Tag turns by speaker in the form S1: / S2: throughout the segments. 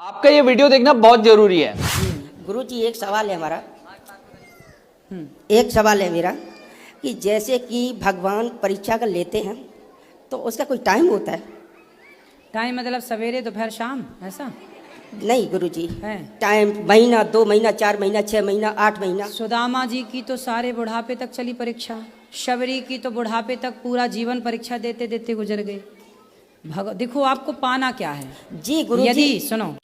S1: आपका ये वीडियो देखना बहुत जरूरी है।
S2: गुरुजी एक सवाल है हमारा, एक सवाल है मेरा कि जैसे कि भगवान परीक्षा कर लेते हैं तो उसका कोई टाइम होता है?
S3: टाइम मतलब सवेरे दोपहर शाम ऐसा
S2: नहीं गुरुजी,
S3: है?
S2: टाइम महीना, 2 महीना, 4 महीना, 6 महीना, 8 महीना।
S3: सुदामा जी की तो सारे बुढ़ापे तक चली परीक्षा, शबरी की तो बुढ़ापे तक पूरा जीवन परीक्षा देते देते गुजर गए। देखो आपको पाना क्या है
S2: जी गुरुजी।
S3: यदि सुनो,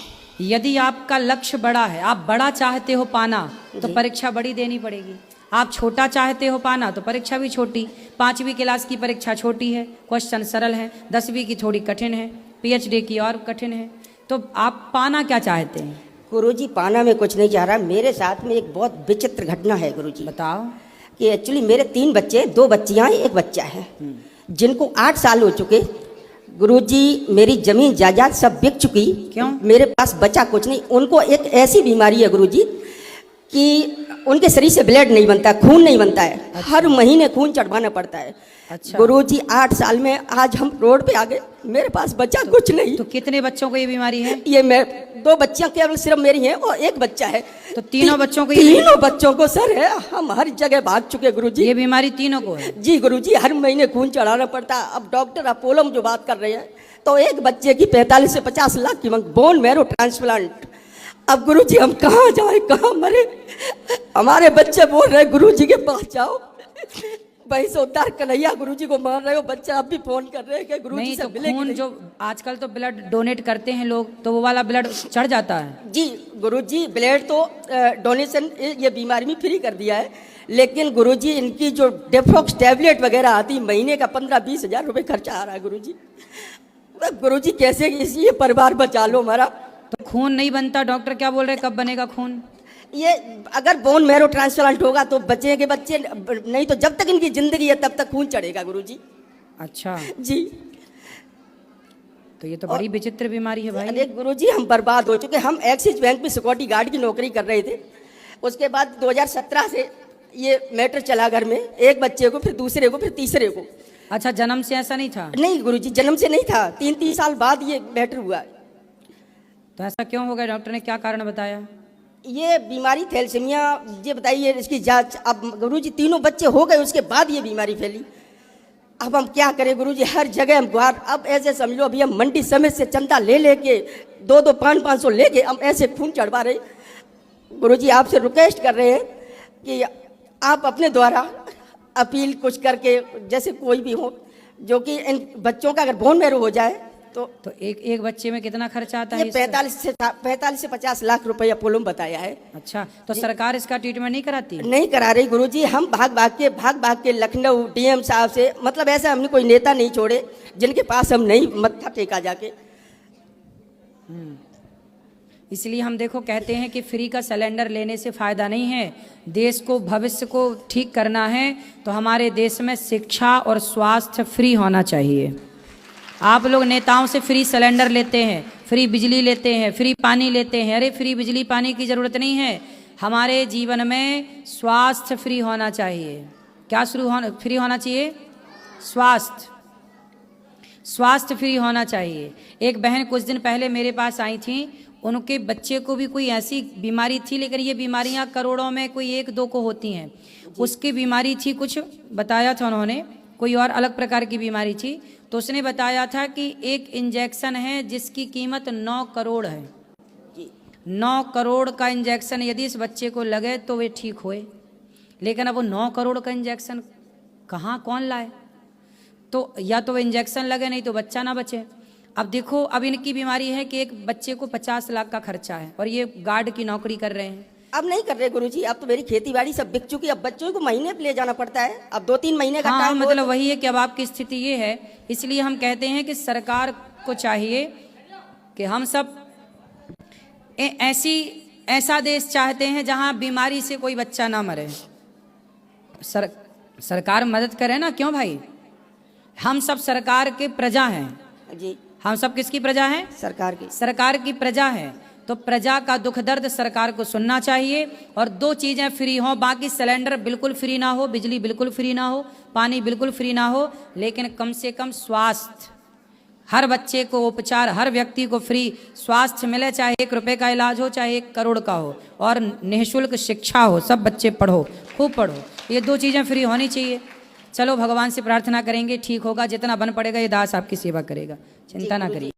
S3: यदि आपका लक्ष्य बड़ा है, आप बड़ा चाहते हो पाना तो परीक्षा बड़ी देनी पड़ेगी। आप छोटा चाहते हो पाना तो परीक्षा भी छोटी। 5वीं क्लास की परीक्षा छोटी है, क्वेश्चन सरल है। 10वीं की थोड़ी कठिन है, PhD की और कठिन है। तो आप पाना क्या चाहते हैं?
S2: गुरुजी पाना में कुछ नहीं चाह रहा। मेरे साथ में एक बहुत विचित्र घटना है गुरुजी।
S3: बताओ।
S2: कि एक्चुअली मेरे 3 बच्चे, 2 बच्चियां, 1 बच्चा है, जिनको 8 साल हो चुके। गुरुजी मेरी जमीन जायदाद सब बिक चुकी।
S3: क्यों?
S2: मेरे पास बचा कुछ नहीं। उनको एक ऐसी बीमारी है गुरुजी कि उनके शरीर से ब्लड नहीं बनता, खून नहीं बनता है। अच्छा। हर महीने खून चढ़वाना पड़ता है। अच्छा। गुरुजी 8 साल में आज हम रोड पे आ गए, मेरे पास बचा कुछ नहीं।
S3: तो कितने बच्चों को ये बीमारी है?
S2: ये मैं 2 बच्चियां केवल सिर्फ मेरी हैं और 1 बच्चा है।
S3: तो तीनों बच्चों को?
S2: तीनों बच्चों को सर है। हम हर जगह भाग चुके गुरुजी।
S3: ये बीमारी तीनों को है?
S2: जी गुरुजी, हर महीने खून चढ़ाना पड़ता है। अब डॉक्टर अपोलो में जो बात कर रहे हैं तो एक बच्चे की 45 से 50 लाख की मांग, बोन मैरो ट्रांसप्लांट। अब गुरुजी हम कहाँ जाए, कहाँ मरे? हमारे बच्चे बोल रहे गुरुजी के पास जाओ, वहीं से उद्धार कन्हैया गुरुजी को मार रहे हो। बच्चा अब भी फोन कर रहे हैं कि गुरुजी से मिलेंगे।
S3: खून जो आजकल तो ब्लड डोनेट करते हैं लोग, तो वो वाला ब्लड चढ़ जाता है?
S2: जी गुरुजी, ब्लड तो डोनेशन ये बीमारी में फ्री कर दिया है, लेकिन गुरुजी इनकी जो डेफॉक्स टैबलेट वगैरह आती, महीने का 15-20 हजार रुपये खर्चा आ रहा है गुरुजी। गुरुजी कैसे ये परिवार बचा लो हमारा।
S3: तो खून नहीं बनता, डॉक्टर क्या बोल रहे, कब बनेगा खून?
S2: ये अगर बोन मैरो ट्रांसप्लांट होगा तो बचेंगे बच्चे, नहीं तो जब तक इनकी जिंदगी है तब तक खून चढ़ेगा गुरुजी।
S3: अच्छा
S2: जी।
S3: तो ये तो बड़ी विचित्र बीमारी है भाई।
S2: अरे गुरुजी हम बर्बाद हो चुके। हम एक्सिस बैंक में सिक्योरिटी गार्ड की नौकरी कर रहे थे। उसके बाद 2017 से ये मैटर चला घर में, एक बच्चे को, फिर दूसरे को, फिर तीसरे को।
S3: अच्छा, जन्म से ऐसा नहीं था?
S2: नहीं गुरुजी, जन्म से नहीं था। 3 साल बाद ये मैटर हुआ।
S3: तो ऐसा क्यों हो गया? डॉक्टर ने क्या कारण बताया?
S2: ये बीमारी थैलेसीमिया, ये बताइए इसकी जांच। अब गुरुजी तीनों बच्चे हो गए, उसके बाद ये बीमारी फैली। अब हम क्या करें गुरुजी, हर जगह हम गुहार। अब ऐसे समझ लो, अभी हम मंडी समिति से चंदा ले लेके 2-2, 500 लेके हम ऐसे खून चढ़वा रहे। गुरुजी आपसे रिक्वेस्ट कर रहे हैं कि आप अपने द्वारा अपील कुछ करके, जैसे कोई भी हो जो कि इन बच्चों का अगर बोन मैरो हो जाए तो
S3: एक बच्चे में कितना खर्चा आता है?
S2: 45 से 50 लाख रुपए अपोलो में बताया है।
S3: अच्छा, तो सरकार इसका ट्रीटमेंट नहीं कराती?
S2: नहीं करा रही गुरुजी। हम भाग भाग के लखनऊ DM साहब से, मतलब ऐसा हमने कोई नेता नहीं छोड़े जिनके पास हम नहीं मत्था टेका जाके।
S3: इसलिए हम देखो कहते हैं कि फ्री का सिलेंडर लेने से फायदा नहीं है। देश को, भविष्य को ठीक करना है तो हमारे देश में शिक्षा और स्वास्थ्य फ्री होना चाहिए। आप लोग नेताओं से फ्री सिलेंडर लेते हैं, फ्री बिजली लेते हैं, फ्री पानी लेते हैं। अरे फ्री बिजली पानी की ज़रूरत नहीं है। हमारे जीवन में स्वास्थ्य फ्री होना चाहिए। क्या फ्री होना चाहिए? स्वास्थ्य फ्री होना चाहिए। एक बहन कुछ दिन पहले मेरे पास आई थी, उनके बच्चे को भी कोई ऐसी बीमारी थी, लेकिन ये बीमारियां करोड़ों में कोई 1-2 को होती हैं। उसकी बीमारी थी, कुछ बताया था उन्होंने, कोई और अलग प्रकार की बीमारी थी। तो उसने बताया था कि एक इंजेक्शन है जिसकी कीमत 9 करोड़ है। 9 करोड़ का इंजेक्शन यदि इस बच्चे को लगे तो वे ठीक होए, लेकिन अब वो 9 करोड़ का इंजेक्शन कहाँ कौन लाए? तो या तो वो इंजेक्शन लगे, नहीं तो बच्चा ना बचे। अब देखो, अब इनकी बीमारी है कि एक बच्चे को 50 लाख का खर्चा है और ये गार्ड की नौकरी कर रहे हैं।
S2: अब नहीं कर रहे गुरुजी, अब तो मेरी खेती बाड़ी सब बिक चुकी। अब बच्चों को महीने पे ले जाना पड़ता है। अब 2-3 महीने का टाइम।
S3: मतलब वही है कि अब आपकी स्थिति ये है। इसलिए हम कहते हैं कि सरकार को चाहिए कि हम सब ऐसा देश चाहते हैं जहां बीमारी से कोई बच्चा ना मरे। सरकार मदद करे ना, क्यों भाई? हम सब सरकार के प्रजा हैं
S2: जी।
S3: हम सब किसकी प्रजा हैं? सरकार की प्रजा हैं। तो प्रजा का दुख दर्द सरकार को सुनना चाहिए। और 2 चीजें फ्री हो, बाकी सिलेंडर बिल्कुल फ्री ना हो, बिजली बिल्कुल फ्री ना हो, पानी बिल्कुल फ्री ना हो, लेकिन कम से कम स्वास्थ्य हर बच्चे को उपचार, हर व्यक्ति को फ्री स्वास्थ्य मिले, चाहे 1 रुपए का इलाज हो चाहे 1 करोड़ का हो, और निःशुल्क शिक्षा हो, सब बच्चे पढ़ो, खूब पढ़ो। ये 2 चीज़ें फ्री होनी चाहिए। चलो भगवान से प्रार्थना करेंगे, ठीक होगा। जितना बन पड़ेगा ये दास आपकी सेवा करेगा, चिंता ना करिए।